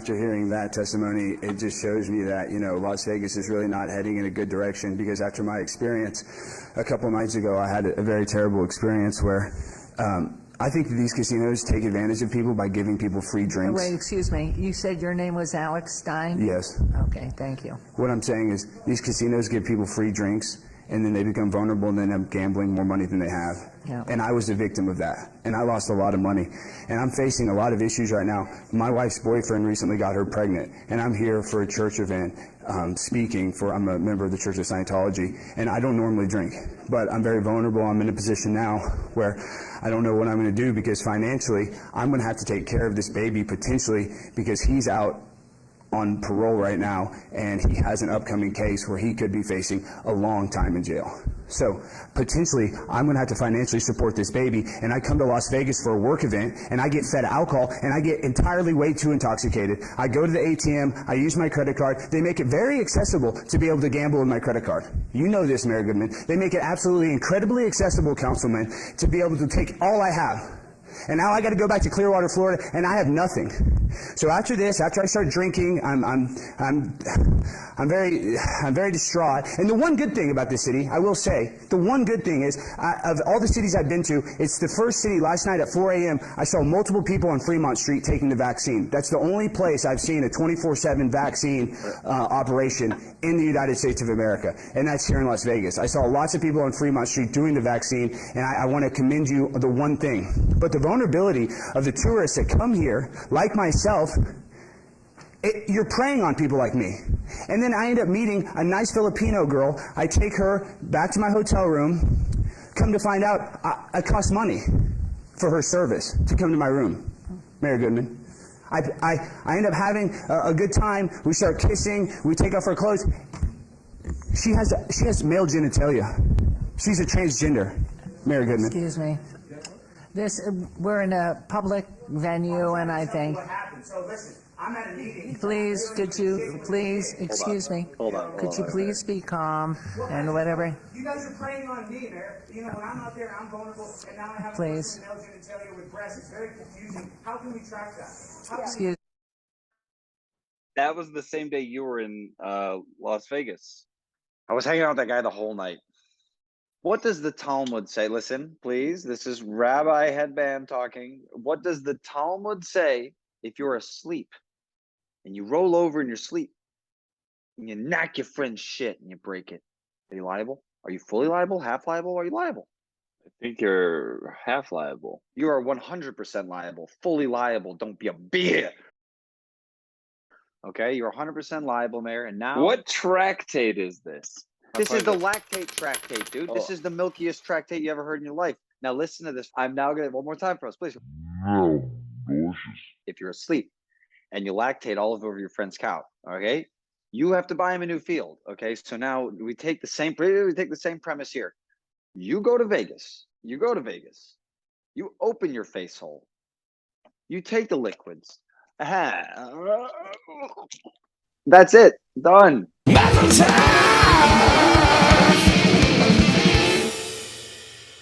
After hearing that testimony, it just shows me that, you know, Las Vegas is really not heading in a good direction, because after my experience a couple of nights ago, I had a very terrible experience where I think these casinos take advantage of people by giving people free drinks. Wait, excuse me. You said your name was Alex Stein? Yes. Okay, thank you. What I'm saying is these casinos give people free drinks, and then they become vulnerable and then end up gambling more money than they have. Yeah. And I was a victim of that. And I lost a lot of money. And I'm facing a lot of issues right now. My wife's boyfriend recently got her pregnant. And I'm here for a church event speaking for, I'm a member of the Church of Scientology. And I don't normally drink. But I'm very vulnerable. I'm in a position now where I don't know what I'm going to do, because financially I'm going to have to take care of this baby potentially, because he's out on parole right now, and he has an upcoming case where he could be facing a long time in jail. So potentially I'm going to have to financially support this baby, and I come to Las Vegas for a work event, and I get fed alcohol, and I get entirely way too intoxicated. I go to the ATM, I use my credit card. They make it very accessible to be able to gamble with my credit card. You know this, Mayor Goodman. They make it absolutely incredibly accessible, Councilman, to be able to take all I have. And now I got to go back to Clearwater, Florida, and I have nothing. So after this, after I start drinking, I'm very distraught. And the one good thing about this city, I will say, the one good thing is, of all the cities I've been to, it's the first city. Last night at 4 a.m., I saw multiple people on Fremont Street taking the vaccine. That's the only place I've seen a 24/7 vaccine operation in the United States of America, and that's here in Las Vegas. I saw lots of people on Fremont Street doing the vaccine, and I want to commend you the one thing. But the vulnerability of the tourists that come here, like myself, you're preying on people like me. And then I end up meeting a nice Filipino girl. I take her back to my hotel room. Come to find out, I cost money for her service to come to my room. Mayor Goodman. I end up having a good time. We start kissing. We take off her clothes. She has male genitalia. She's a transgender. Mayor Goodman. Excuse me. We're in a public venue, and I think. What happened? So listen, I'm at a meeting. Please, could you please, excuse me, could you please be calm and whatever? You guys are preying on me, Mayor. You know, when I'm out there, I'm vulnerable, and now I have Please. male genitalia with breasts. It's very confusing. How can we track that? How can Excuse. That was the same day you were in Las Vegas. I was hanging out with that guy the whole night. What does the Talmud say? Listen, please. This is Rabbi Headband talking. What does the Talmud say if you're asleep and you roll over in your sleep and you knock your friend's shit and you break it? Are you liable? Are you fully liable? Half liable? Or are you liable? I think you're half liable. You are 100% liable. Fully liable. Don't be a bitch. Okay, you're 100% liable, Mayor. And now, What tractate is this? this is the lactate tractate, dude. This is the milkiest tractate you ever heard in your life. Now listen to this. I'm now gonna one more time for us, please. No, delicious. If you're asleep and you lactate all over your friend's couch, okay, you have to buy him a new field. Okay, so now we take the same premise here. You go to Vegas. You go to Vegas. You open your face hole. You take the liquids. That's it. Done. Metal time!